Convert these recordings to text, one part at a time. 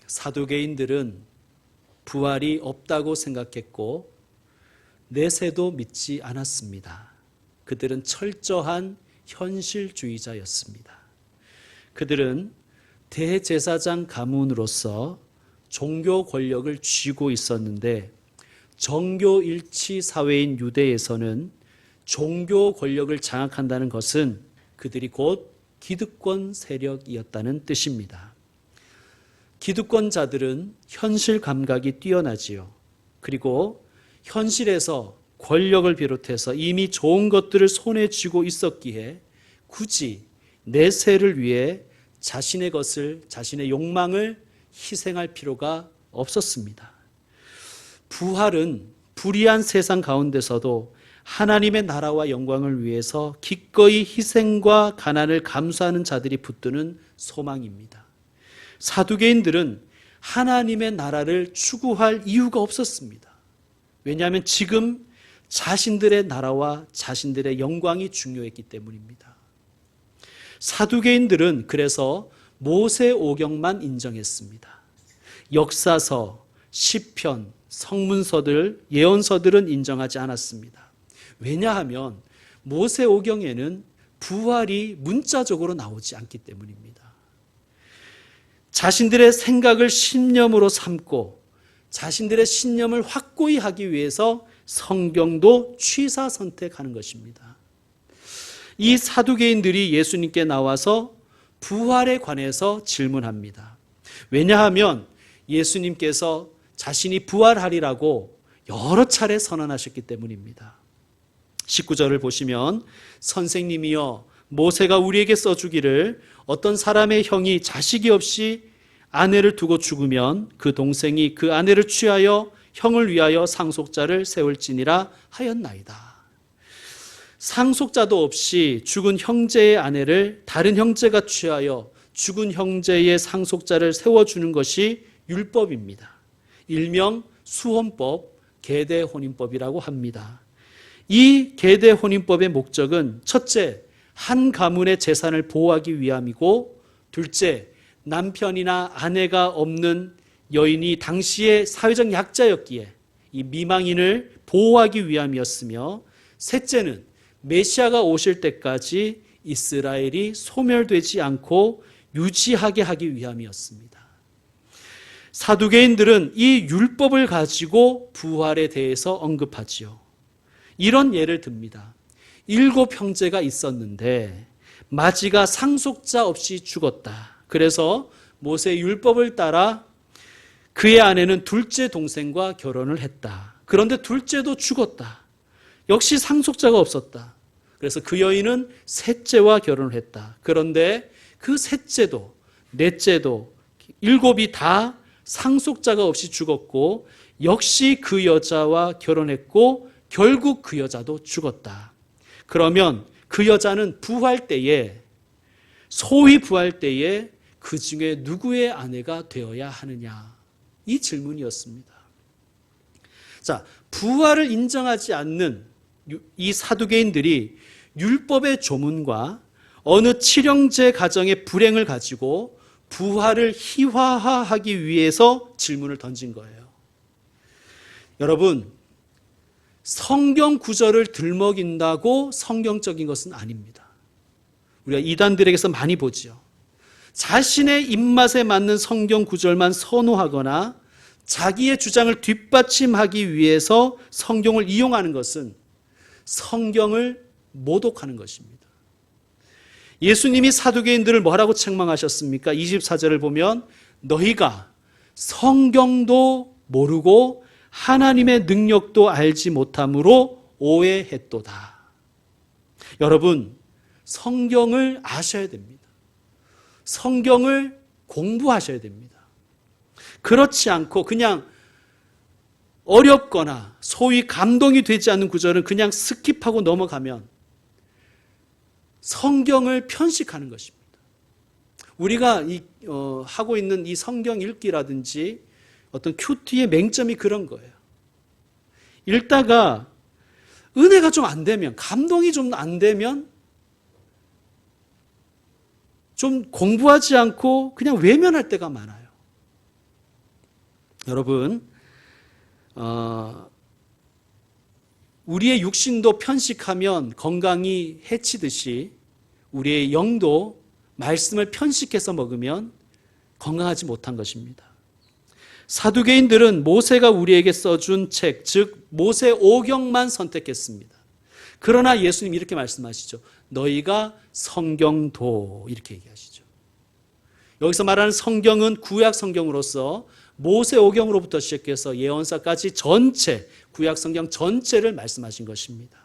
사두개인들은 부활이 없다고 생각했고 내세도 믿지 않았습니다. 그들은 철저한 현실주의자였습니다. 그들은 대제사장 가문으로서 종교 권력을 쥐고 있었는데 정교일치 사회인 유대에서는 종교 권력을 장악한다는 것은 그들이 곧 기득권 세력이었다는 뜻입니다. 기득권자들은 현실 감각이 뛰어나지요. 그리고 현실에서 권력을 비롯해서 이미 좋은 것들을 손에 쥐고 있었기에 굳이 내세를 위해 자신의 것을, 자신의 욕망을 희생할 필요가 없었습니다. 부활은 불의한 세상 가운데서도 하나님의 나라와 영광을 위해서 기꺼이 희생과 가난을 감수하는 자들이 붙드는 소망입니다. 사두개인들은 하나님의 나라를 추구할 이유가 없었습니다. 왜냐하면 지금 자신들의 나라와 자신들의 영광이 중요했기 때문입니다. 사두개인들은 그래서 모세오경만 인정했습니다. 역사서, 시편, 성문서들, 예언서들은 인정하지 않았습니다. 왜냐하면 모세오경에는 부활이 문자적으로 나오지 않기 때문입니다. 자신들의 생각을 신념으로 삼고 자신들의 신념을 확고히 하기 위해서 성경도 취사 선택하는 것입니다. 이 사두개인들이 예수님께 나와서 부활에 관해서 질문합니다. 왜냐하면 예수님께서 자신이 부활하리라고 여러 차례 선언하셨기 때문입니다. 19절을 보시면 선생님이여 모세가 우리에게 써주기를 어떤 사람의 형이 자식이 없이 아내를 두고 죽으면 그 동생이 그 아내를 취하여 형을 위하여 상속자를 세울지니라 하였나이다. 상속자도 없이 죽은 형제의 아내를 다른 형제가 취하여 죽은 형제의 상속자를 세워주는 것이 율법입니다. 일명 수혼법, 계대혼인법이라고 합니다. 이 계대혼인법의 목적은 첫째, 한 가문의 재산을 보호하기 위함이고, 둘째, 남편이나 아내가 없는 여인이 당시의 사회적 약자였기에 이 미망인을 보호하기 위함이었으며, 셋째는 메시아가 오실 때까지 이스라엘이 소멸되지 않고 유지하게 하기 위함이었습니다. 사두개인들은 이 율법을 가지고 부활에 대해서 언급하지요. 이런 예를 듭니다. 7 형제가 있었는데 마지가 상속자 없이 죽었다. 그래서 모세 율법을 따라 그의 아내는 둘째 동생과 결혼을 했다. 그런데 둘째도 죽었다. 역시 상속자가 없었다. 그래서 그 여인은 셋째와 결혼을 했다. 그런데 그 셋째도 넷째도 7이 다 상속자가 없이 죽었고 역시 그 여자와 결혼했고 결국 그 여자도 죽었다. 그러면 그 여자는 부활 때에, 소위 부활 때에 그 중에 누구의 아내가 되어야 하느냐? 이 질문이었습니다. 자, 부활을 인정하지 않는 이 사두개인들이 율법의 조문과 어느 칠형제 가정의 불행을 가지고 부활을 희화화하기 위해서 질문을 던진 거예요. 여러분, 성경 구절을 들먹인다고 성경적인 것은 아닙니다. 우리가 이단들에게서 많이 보죠. 자신의 입맛에 맞는 성경 구절만 선호하거나 자기의 주장을 뒷받침하기 위해서 성경을 이용하는 것은 성경을 모독하는 것입니다. 예수님이 사두개인들을 뭐라고 책망하셨습니까? 24절을 보면 너희가 성경도 모르고 하나님의 능력도 알지 못함으로 오해했도다. 여러분, 성경을 아셔야 됩니다. 성경을 공부하셔야 됩니다. 그렇지 않고 그냥 어렵거나 소위 감동이 되지 않는 구절은 그냥 스킵하고 넘어가면 성경을 편식하는 것입니다. 우리가 하고 있는 이 성경 읽기라든지 어떤 큐티의 맹점이 그런 거예요. 읽다가 은혜가 좀 안 되면, 감동이 좀 안 되면 좀 공부하지 않고 그냥 외면할 때가 많아요. 여러분, 우리의 육신도 편식하면 건강이 해치듯이 우리의 영도 말씀을 편식해서 먹으면 건강하지 못한 것입니다. 사두개인들은 모세가 우리에게 써준 책, 즉 모세 오경만 선택했습니다. 그러나 예수님 이렇게 말씀하시죠. 너희가 성경도, 이렇게 얘기하시죠. 여기서 말하는 성경은 구약 성경으로서 모세 오경으로부터 시작해서 예언서까지 전체, 구약 성경 전체를 말씀하신 것입니다.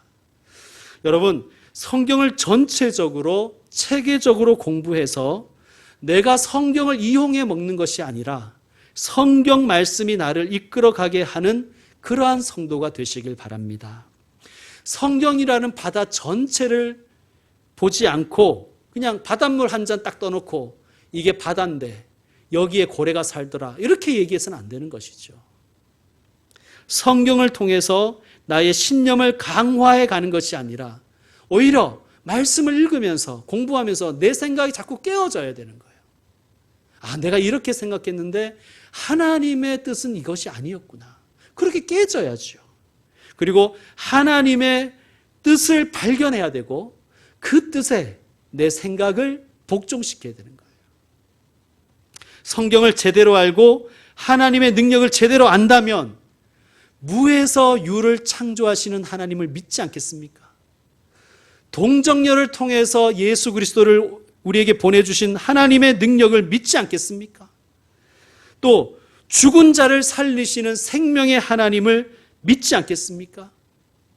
여러분, 성경을 전체적으로 체계적으로 공부해서 내가 성경을 이용해 먹는 것이 아니라 성경 말씀이 나를 이끌어가게 하는 그러한 성도가 되시길 바랍니다. 성경이라는 바다 전체를 보지 않고 그냥 바닷물 한 잔 딱 떠놓고 이게 바다인데 여기에 고래가 살더라, 이렇게 얘기해서는 안 되는 것이죠. 성경을 통해서 나의 신념을 강화해 가는 것이 아니라 오히려 말씀을 읽으면서 공부하면서 내 생각이 자꾸 깨어져야 되는 거예요. 아, 내가 이렇게 생각했는데 하나님의 뜻은 이것이 아니었구나. 그렇게 깨져야죠. 그리고 하나님의 뜻을 발견해야 되고 그 뜻에 내 생각을 복종시켜야 되는 거예요. 성경을 제대로 알고 하나님의 능력을 제대로 안다면 무에서 유를 창조하시는 하나님을 믿지 않겠습니까? 동정녀를 통해서 예수 그리스도를 우리에게 보내주신 하나님의 능력을 믿지 않겠습니까? 또 죽은 자를 살리시는 생명의 하나님을 믿지 않겠습니까?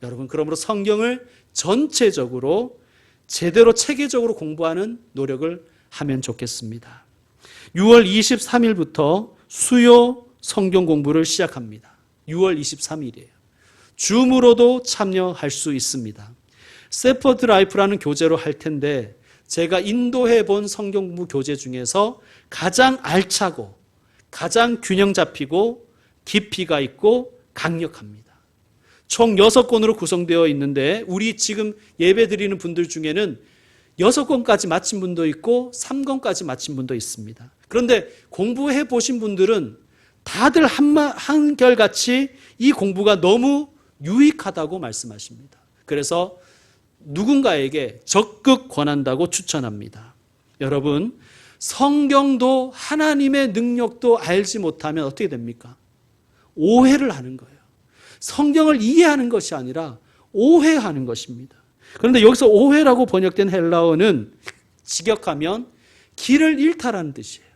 여러분, 그러므로 성경을 전체적으로 제대로 체계적으로 공부하는 노력을 하면 좋겠습니다. 6월 23일부터 수요 성경 공부를 시작합니다. 6월 23일이에요. 줌으로도 참여할 수 있습니다. 세퍼드 라이프라는 교재로 할 텐데 제가 인도해 본 성경 공부 교재 중에서 가장 알차고 가장 균형 잡히고 깊이가 있고 강력합니다. 총 6권으로 구성되어 있는데 우리 지금 예배 드리는 분들 중에는 6권까지 마친 분도 있고 3권까지 마친 분도 있습니다. 그런데 공부해 보신 분들은 다들 한결같이 이 공부가 너무 유익하다고 말씀하십니다. 그래서 누군가에게 적극 권한다고 추천합니다. 여러분, 성경도 하나님의 능력도 알지 못하면 어떻게 됩니까? 오해를 하는 거예요. 성경을 이해하는 것이 아니라 오해하는 것입니다. 그런데 여기서 오해라고 번역된 헬라어는 직역하면 길을 잃다라는 뜻이에요.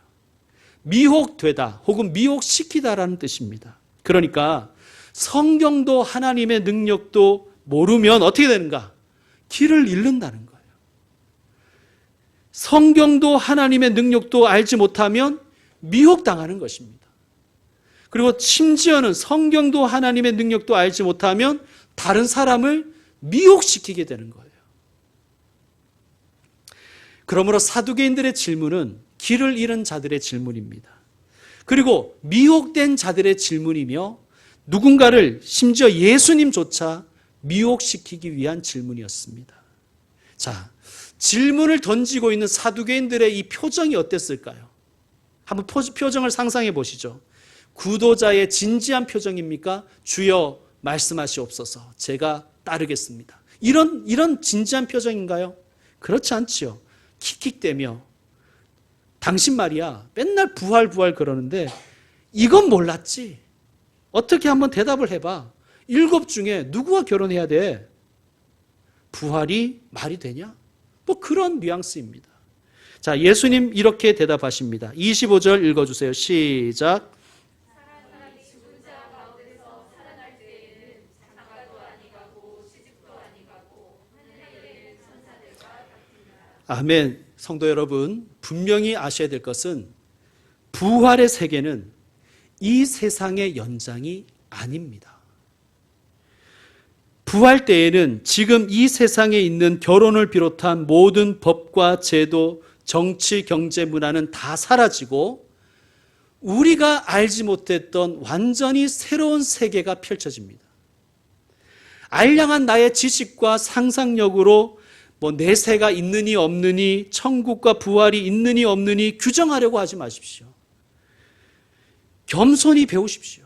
미혹되다 혹은 미혹시키다라는 뜻입니다. 그러니까 성경도 하나님의 능력도 모르면 어떻게 되는가? 길을 잃는다는 거예요. 성경도 하나님의 능력도 알지 못하면 미혹당하는 것입니다. 그리고 심지어는 성경도 하나님의 능력도 알지 못하면 다른 사람을 미혹시키게 되는 거예요. 그러므로 사두개인들의 질문은 길을 잃은 자들의 질문입니다. 그리고 미혹된 자들의 질문이며 누군가를 심지어 예수님조차 미혹시키기 위한 질문이었습니다. 자, 질문을 던지고 있는 사두개인들의 이 표정이 어땠을까요? 한번 표정을 상상해 보시죠. 구도자의 진지한 표정입니까? 주여 말씀하시옵소서, 제가 따르겠습니다. 이런 진지한 표정인가요? 그렇지 않지요. 킥킥대며 당신 말이야 맨날 부활 그러는데 이건 몰랐지. 어떻게 한번 대답을 해봐. 7 중에 누구와 결혼해야 돼? 부활이 말이 되냐? 뭐 그런 뉘앙스입니다. 자, 예수님 이렇게 대답하십니다. 25절 읽어주세요. 시작. 아멘. 성도 여러분, 분명히 아셔야 될 것은 부활의 세계는 이 세상의 연장이 아닙니다. 부활 때에는 지금 이 세상에 있는 결혼을 비롯한 모든 법과 제도, 정치, 경제, 문화는 다 사라지고 우리가 알지 못했던 완전히 새로운 세계가 펼쳐집니다. 알량한 나의 지식과 상상력으로 내세가 있느니 없느니, 천국과 부활이 있느니 없느니 규정하려고 하지 마십시오. 겸손히 배우십시오.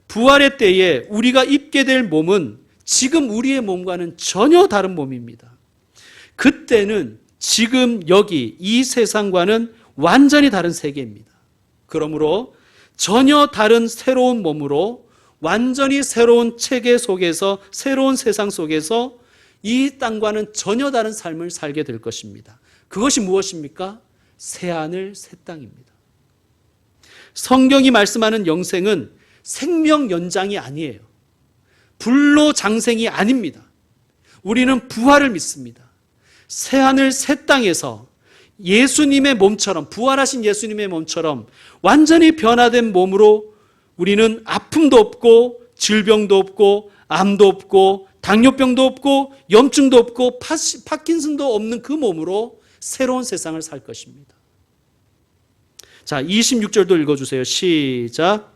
부활의 때에 우리가 입게 될 몸은 지금 우리의 몸과는 전혀 다른 몸입니다. 그때는 지금 여기 이 세상과는 완전히 다른 세계입니다. 그러므로 전혀 다른 새로운 몸으로 완전히 새로운 체계 속에서, 새로운 세상 속에서 이 땅과는 전혀 다른 삶을 살게 될 것입니다. 그것이 무엇입니까? 새하늘 새 땅입니다. 성경이 말씀하는 영생은 생명 연장이 아니에요. 불로장생이 아닙니다. 우리는 부활을 믿습니다. 새하늘 새 땅에서 예수님의 몸처럼, 부활하신 예수님의 몸처럼 완전히 변화된 몸으로 우리는 아픔도 없고 질병도 없고 암도 없고 당뇨병도 없고 염증도 없고 파킨슨도 없는 그 몸으로 새로운 세상을 살 것입니다. 자, 26절도 읽어주세요. 시작.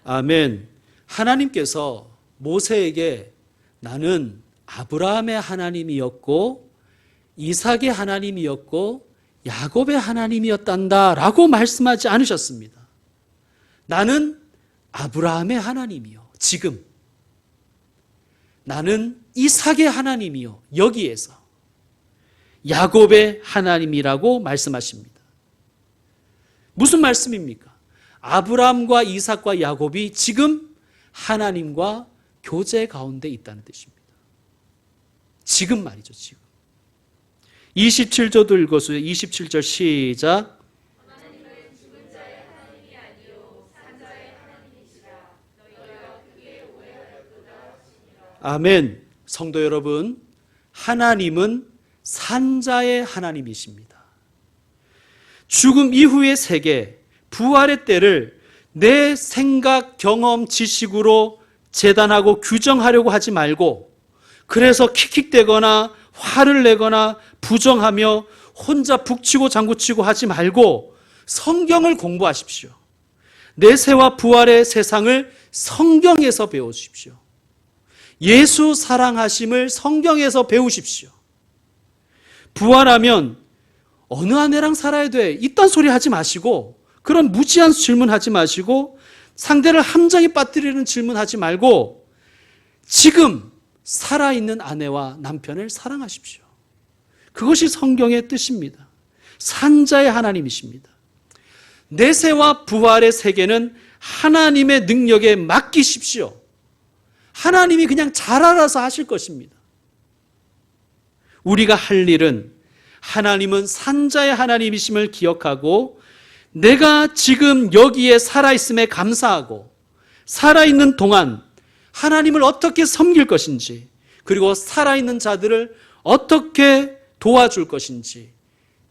아멘. 하나님께서 모세에게 나는 아브라함의 하나님이었고 이삭의 하나님이었고 야곱의 하나님이었단다 라고 말씀하지 않으셨습니다. 나는 아브라함의 하나님이요. 지금. 나는 이삭의 하나님이요. 여기에서. 야곱의 하나님이라고 말씀하십니다. 무슨 말씀입니까? 아브라함과 이삭과 야곱이 지금 하나님과 교제 가운데 있다는 뜻입니다. 지금 말이죠, 지금. 27절도 읽어주세요. 27절 시작. 아멘. 성도 여러분, 하나님은 산자의 하나님이십니다. 죽음 이후의 세계, 부활의 때를 내 생각, 경험, 지식으로 재단하고 규정하려고 하지 말고, 그래서 킥킥대거나 화를 내거나 부정하며 혼자 북치고 장구치고 하지 말고 성경을 공부하십시오. 내세와 부활의 세상을 성경에서 배우십시오. 예수 사랑하심을 성경에서 배우십시오. 부활하면 어느 아내랑 살아야 돼? 이딴 소리 하지 마시고, 그런 무지한 질문하지 마시고, 상대를 함정에 빠뜨리는 질문하지 말고 지금 살아있는 아내와 남편을 사랑하십시오. 그것이 성경의 뜻입니다. 산자의 하나님이십니다. 내세와 부활의 세계는 하나님의 능력에 맡기십시오. 하나님이 그냥 잘 알아서 하실 것입니다. 우리가 할 일은 하나님은 산자의 하나님이심을 기억하고 내가 지금 여기에 살아있음에 감사하고 살아있는 동안 하나님을 어떻게 섬길 것인지, 그리고 살아있는 자들을 어떻게 도와줄 것인지,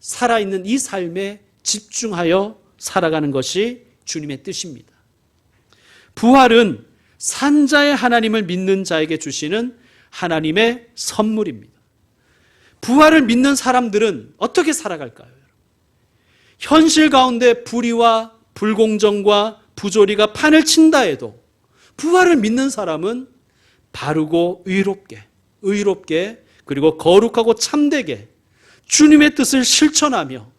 살아있는 이 삶에 집중하여 살아가는 것이 주님의 뜻입니다. 부활은 산자의 하나님을 믿는 자에게 주시는 하나님의 선물입니다. 부활을 믿는 사람들은 어떻게 살아갈까요? 현실 가운데 불의와 불공정과 부조리가 판을 친다 해도 부활을 믿는 사람은 바르고 의롭게 그리고 거룩하고 참되게 주님의 뜻을 실천하며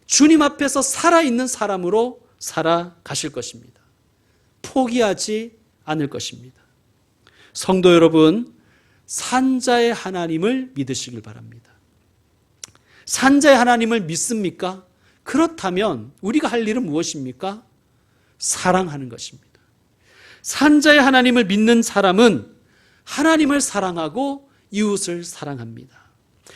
주님 앞에서 살아있는 사람으로 살아가실 것입니다. 포기하지 않을 것입니다. 성도 여러분, 산자의 하나님을 믿으시길 바랍니다. 산자의 하나님을 믿습니까? 그렇다면 우리가 할 일은 무엇입니까? 사랑하는 것입니다. 산자의 하나님을 믿는 사람은 하나님을 사랑하고 이웃을 사랑합니다.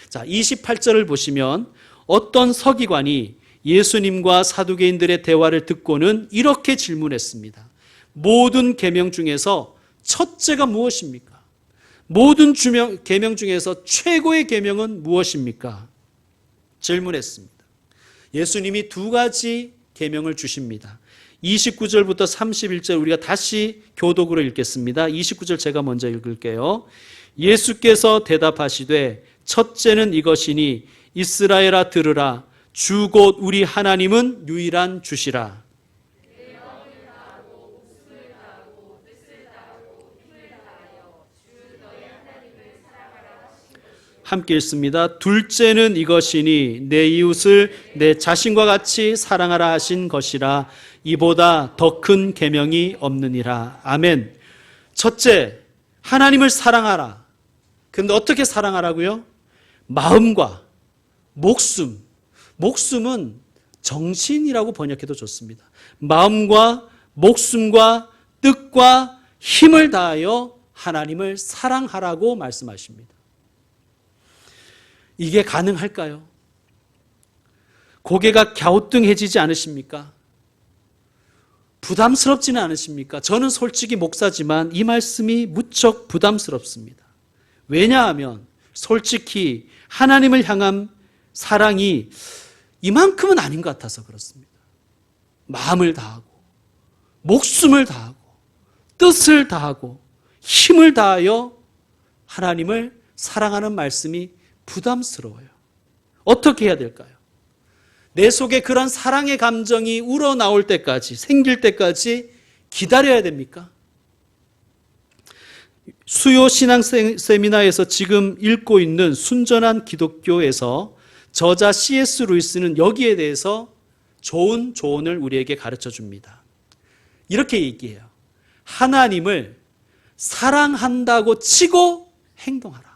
자, 28절을 보시면 어떤 서기관이 예수님과 사두개인들의 대화를 듣고는 이렇게 질문했습니다. 모든 계명 중에서 첫째가 무엇입니까? 모든 계명 중에서 최고의 계명은 무엇입니까? 질문했습니다. 예수님이 두 가지 계명을 주십니다. 29절부터 31절 우리가 다시 교독으로 읽겠습니다. 29절 제가 먼저 읽을게요. 예수께서 대답하시되 첫째는 이것이니 이스라엘아 들으라. 주 곧 우리 하나님은 유일한 주시라. 함께 읽습니다. 둘째는 이것이니 내 이웃을 내 자신과 같이 사랑하라 하신 것이라. 이보다 더 큰 계명이 없느니라. 아멘. 첫째, 하나님을 사랑하라. 근데 어떻게 사랑하라고요? 마음과 목숨. 목숨은 정신이라고 번역해도 좋습니다. 마음과 목숨과 뜻과 힘을 다하여 하나님을 사랑하라고 말씀하십니다. 이게 가능할까요? 고개가 갸우뚱해지지 않으십니까? 부담스럽지는 않으십니까? 저는 솔직히 목사지만 이 말씀이 무척 부담스럽습니다. 왜냐하면 솔직히 하나님을 향한 사랑이 이만큼은 아닌 것 같아서 그렇습니다. 마음을 다하고 목숨을 다하고 뜻을 다하고 힘을 다하여 하나님을 사랑하는 말씀이 부담스러워요. 어떻게 해야 될까요? 내 속에 그런 사랑의 감정이 우러나올 때까지, 생길 때까지 기다려야 됩니까? 수요 신앙 세미나에서 지금 읽고 있는 순전한 기독교에서 저자 C.S. 루이스는 여기에 대해서 좋은 조언을 우리에게 가르쳐 줍니다. 이렇게 얘기해요. 하나님을 사랑한다고 치고 행동하라.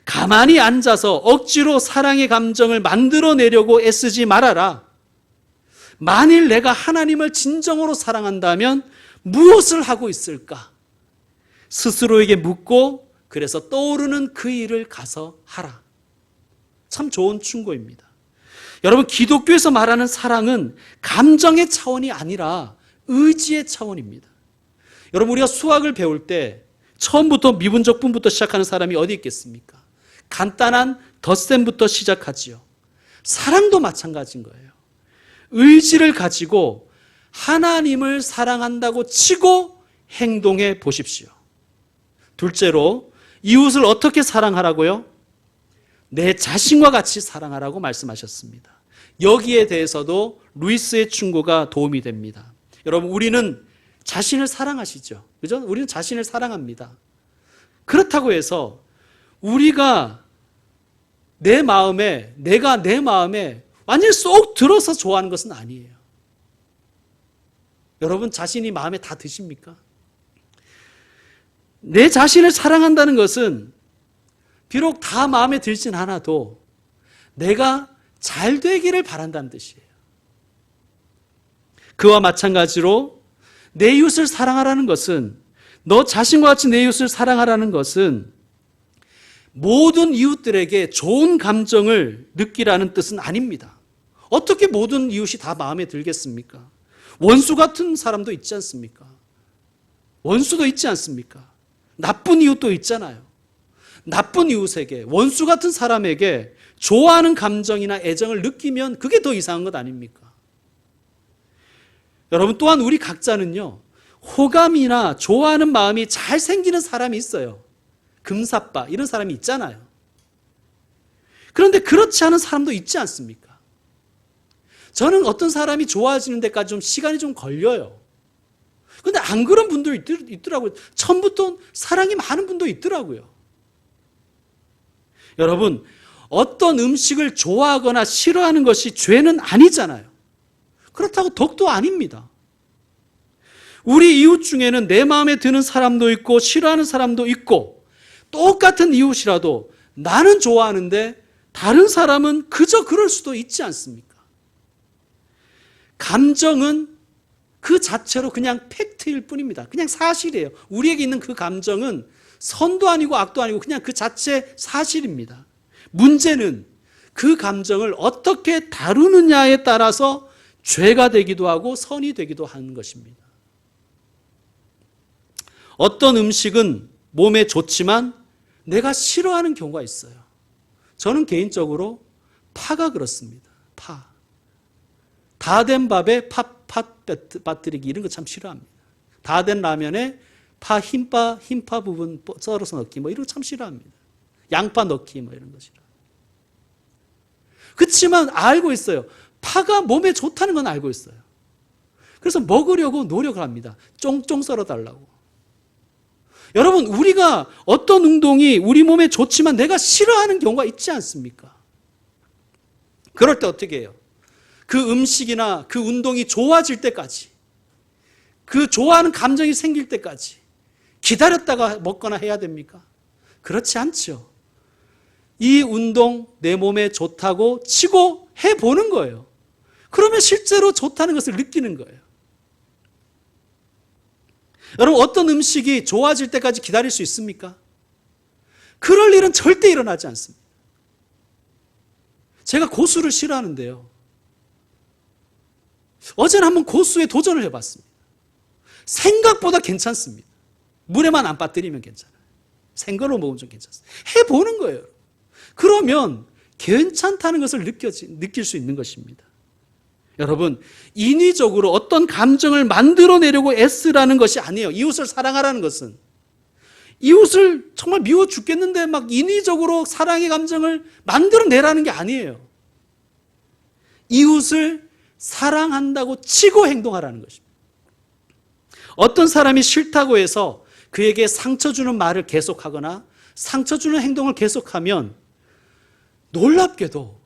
가만히 앉아서 억지로 사랑의 감정을 만들어내려고 애쓰지 말아라. 만일 내가 하나님을 진정으로 사랑한다면 무엇을 하고 있을까? 스스로에게 묻고 그래서 떠오르는 그 일을 가서 하라. 참 좋은 충고입니다. 여러분, 기독교에서 말하는 사랑은 감정의 차원이 아니라 의지의 차원입니다. 여러분, 우리가 수학을 배울 때 처음부터 미분적분부터 시작하는 사람이 어디 있겠습니까? 간단한 덧셈부터 시작하지요. 사랑도 마찬가지인 거예요. 의지를 가지고 하나님을 사랑한다고 치고 행동해 보십시오. 둘째로 이웃을 어떻게 사랑하라고요? 내 자신과 같이 사랑하라고 말씀하셨습니다. 여기에 대해서도 루이스의 충고가 도움이 됩니다. 여러분, 우리는 자신을 사랑하시죠? 그죠? 우리는 자신을 사랑합니다. 그렇다고 해서 우리가 내가 내 마음에 완전히 쏙 들어서 좋아하는 것은 아니에요. 여러분, 자신이 마음에 다 드십니까? 내 자신을 사랑한다는 것은 비록 다 마음에 들진 않아도 내가 잘 되기를 바란다는 뜻이에요. 그와 마찬가지로 내 이웃을 사랑하라는 것은, 너 자신과 같이 내 이웃을 사랑하라는 것은 모든 이웃들에게 좋은 감정을 느끼라는 뜻은 아닙니다. 어떻게 모든 이웃이 다 마음에 들겠습니까? 원수 같은 사람도 있지 않습니까? 원수도 있지 않습니까? 나쁜 이웃도 있잖아요. 나쁜 이웃에게, 원수 같은 사람에게 좋아하는 감정이나 애정을 느끼면 그게 더 이상한 것 아닙니까? 여러분, 또한 우리 각자는요, 호감이나 좋아하는 마음이 잘 생기는 사람이 있어요. 금사빠 이런 사람이 있잖아요. 그런데 그렇지 않은 사람도 있지 않습니까? 저는 어떤 사람이 좋아지는 데까지 좀 시간이 좀 걸려요. 그런데 안 그런 분도 있더라고요. 처음부터 사랑이 많은 분도 있더라고요. 여러분, 어떤 음식을 좋아하거나 싫어하는 것이 죄는 아니잖아요. 그렇다고 덕도 아닙니다. 우리 이웃 중에는 내 마음에 드는 사람도 있고 싫어하는 사람도 있고, 똑같은 이웃이라도 나는 좋아하는데 다른 사람은 그저 그럴 수도 있지 않습니까? 감정은 그 자체로 그냥 팩트일 뿐입니다. 그냥 사실이에요. 우리에게 있는 그 감정은 선도 아니고 악도 아니고 그냥 그 자체 사실입니다. 문제는 그 감정을 어떻게 다루느냐에 따라서 죄가 되기도 하고 선이 되기도 하는 것입니다. 어떤 음식은 몸에 좋지만 내가 싫어하는 경우가 있어요. 저는 개인적으로 파가 그렇습니다. 파. 다 된 밥에 팥 빠뜨리기 이런 거 참 싫어합니다. 다 된 라면에 흰파 부분 썰어서 넣기 이런 거 참 싫어합니다. 양파 넣기 이런 거 싫어합니다. 그렇지만 알고 있어요. 파가 몸에 좋다는 건 알고 있어요. 그래서 먹으려고 노력을 합니다. 쫑쫑 썰어달라고. 여러분, 우리가 어떤 운동이 우리 몸에 좋지만 내가 싫어하는 경우가 있지 않습니까? 그럴 때 어떻게 해요? 그 음식이나 그 운동이 좋아질 때까지, 그 좋아하는 감정이 생길 때까지 기다렸다가 먹거나 해야 됩니까? 그렇지 않죠. 이 운동 내 몸에 좋다고 치고 해보는 거예요. 그러면 실제로 좋다는 것을 느끼는 거예요. 여러분, 어떤 음식이 좋아질 때까지 기다릴 수 있습니까? 그럴 일은 절대 일어나지 않습니다. 제가 고수를 싫어하는데요. 어제는 한번 고수에 도전을 해봤습니다. 생각보다 괜찮습니다. 물에만 안 빠뜨리면 괜찮아요. 생거로 먹으면 좀 괜찮습니다. 해보는 거예요. 그러면 괜찮다는 것을 느낄 수 있는 것입니다. 여러분, 인위적으로 어떤 감정을 만들어내려고 애쓰라는 것이 아니에요. 이웃을 사랑하라는 것은. 이웃을 정말 미워 죽겠는데 막 인위적으로 사랑의 감정을 만들어내라는 게 아니에요. 이웃을 사랑한다고 치고 행동하라는 것입니다. 어떤 사람이 싫다고 해서 그에게 상처 주는 말을 계속하거나 상처 주는 행동을 계속하면 놀랍게도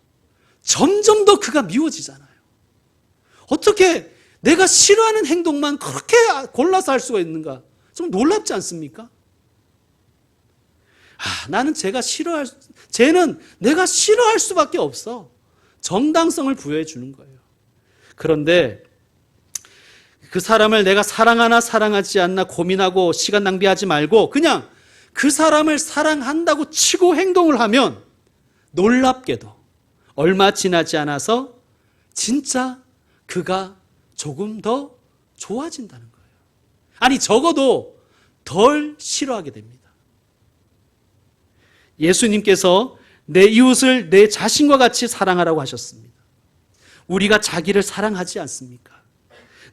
점점 더 그가 미워지잖아요. 어떻게 내가 싫어하는 행동만 그렇게 골라서 할 수가 있는가? 좀 놀랍지 않습니까? 쟤는 내가 싫어할 수밖에 없어. 정당성을 부여해 주는 거예요. 그런데 그 사람을 내가 사랑하나 사랑하지 않나 고민하고 시간 낭비하지 말고 그냥 그 사람을 사랑한다고 치고 행동을 하면 놀랍게도 얼마 지나지 않아서 진짜 그가 조금 더 좋아진다는 거예요. 아니, 적어도 덜 싫어하게 됩니다. 예수님께서 내 이웃을 내 자신과 같이 사랑하라고 하셨습니다. 우리가 자기를 사랑하지 않습니까?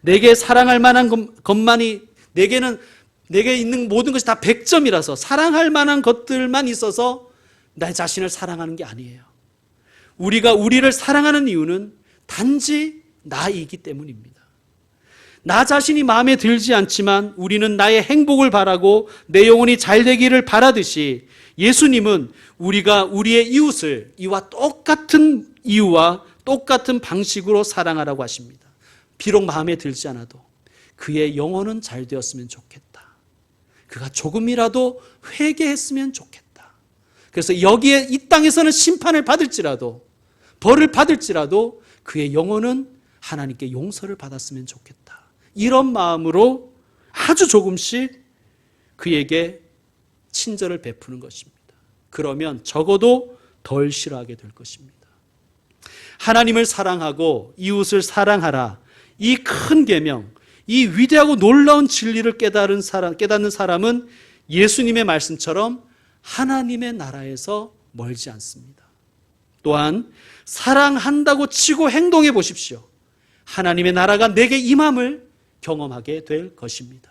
내게 사랑할 만한 것만이 내게 있는 모든 것이 다 100점이라서 사랑할 만한 것들만 있어서 내 자신을 사랑하는 게 아니에요. 우리가 우리를 사랑하는 이유는 단지 나이기 때문입니다. 나 자신이 마음에 들지 않지만 우리는 나의 행복을 바라고 내 영혼이 잘 되기를 바라듯이 예수님은 우리가 우리의 이웃을 이와 똑같은 이유와 똑같은 방식으로 사랑하라고 하십니다. 비록 마음에 들지 않아도 그의 영혼은 잘 되었으면 좋겠다. 그가 조금이라도 회개했으면 좋겠다. 그래서 여기에 이 땅에서는 심판을 받을지라도 벌을 받을지라도 그의 영혼은 하나님께 용서를 받았으면 좋겠다. 이런 마음으로 아주 조금씩 그에게 친절을 베푸는 것입니다. 그러면 적어도 덜 싫어하게 될 것입니다. 하나님을 사랑하고 이웃을 사랑하라. 이 큰 계명, 이 위대하고 놀라운 진리를 깨닫는 사람은 예수님의 말씀처럼 하나님의 나라에서 멀지 않습니다. 또한 사랑한다고 치고 행동해 보십시오. 하나님의 나라가 내게 임함을 경험하게 될 것입니다.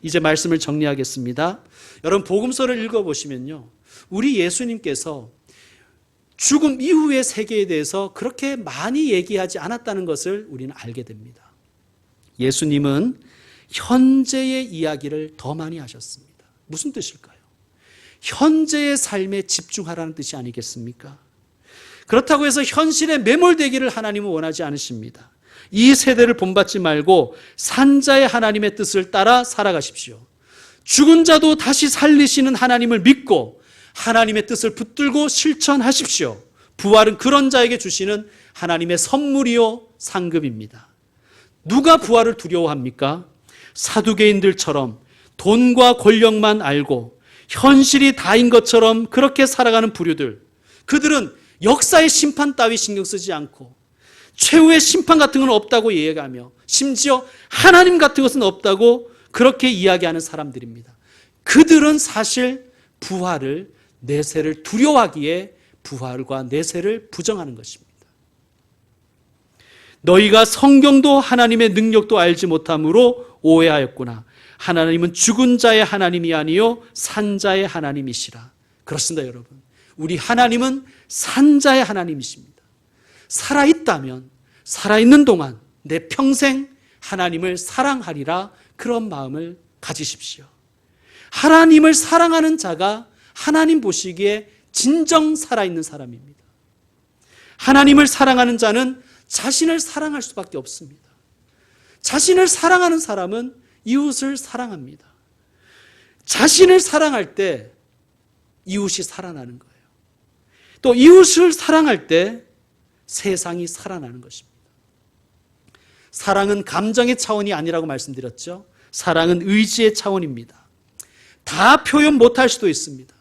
이제 말씀을 정리하겠습니다. 여러분, 복음서를 읽어보시면요, 우리 예수님께서 죽음 이후의 세계에 대해서 그렇게 많이 얘기하지 않았다는 것을 우리는 알게 됩니다. 예수님은 현재의 이야기를 더 많이 하셨습니다. 무슨 뜻일까요? 현재의 삶에 집중하라는 뜻이 아니겠습니까? 그렇다고 해서 현실에 매몰되기를 하나님은 원하지 않으십니다. 이 세대를 본받지 말고 산자의 하나님의 뜻을 따라 살아가십시오. 죽은 자도 다시 살리시는 하나님을 믿고 하나님의 뜻을 붙들고 실천하십시오. 부활은 그런 자에게 주시는 하나님의 선물이요 상급입니다. 누가 부활을 두려워합니까? 사두개인들처럼 돈과 권력만 알고 현실이 다인 것처럼 그렇게 살아가는 부류들, 그들은 역사의 심판 따위 신경 쓰지 않고 최후의 심판 같은 건 없다고 이야기하며 심지어 하나님 같은 것은 없다고 그렇게 이야기하는 사람들입니다. 그들은 사실 부활을, 내세를 두려워하기에 부활과 내세를 부정하는 것입니다. 너희가 성경도 하나님의 능력도 알지 못함으로 오해하였구나. 하나님은 죽은 자의 하나님이 아니요 산자의 하나님이시라. 그렇습니다, 여러분. 우리 하나님은 산자의 하나님이십니다. 살아있다면 살아있는 동안 내 평생 하나님을 사랑하리라 그런 마음을 가지십시오. 하나님을 사랑하는 자가 하나님 보시기에 진정 살아있는 사람입니다. 하나님을 사랑하는 자는 자신을 사랑할 수밖에 없습니다. 자신을 사랑하는 사람은 이웃을 사랑합니다. 자신을 사랑할 때 이웃이 살아나는 거예요. 또 이웃을 사랑할 때 세상이 살아나는 것입니다. 사랑은 감정의 차원이 아니라고 말씀드렸죠. 사랑은 의지의 차원입니다. 다 표현 못할 수도 있습니다.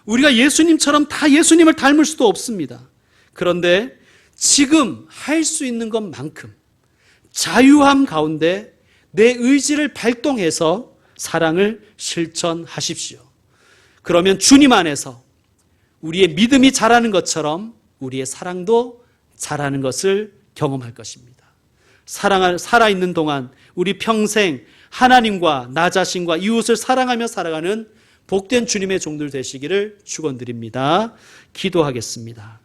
우리가 예수님처럼 다 예수님을 닮을 수도 없습니다. 그런데 지금 할 수 있는 것만큼 자유함 가운데 내 의지를 발동해서 사랑을 실천하십시오. 그러면 주님 안에서 우리의 믿음이 자라는 것처럼 우리의 사랑도 자라는 것을 경험할 것입니다. 살아있는 동안 우리 평생 하나님과 나 자신과 이웃을 사랑하며 살아가는 복된 주님의 종들 되시기를 축원드립니다. 기도하겠습니다.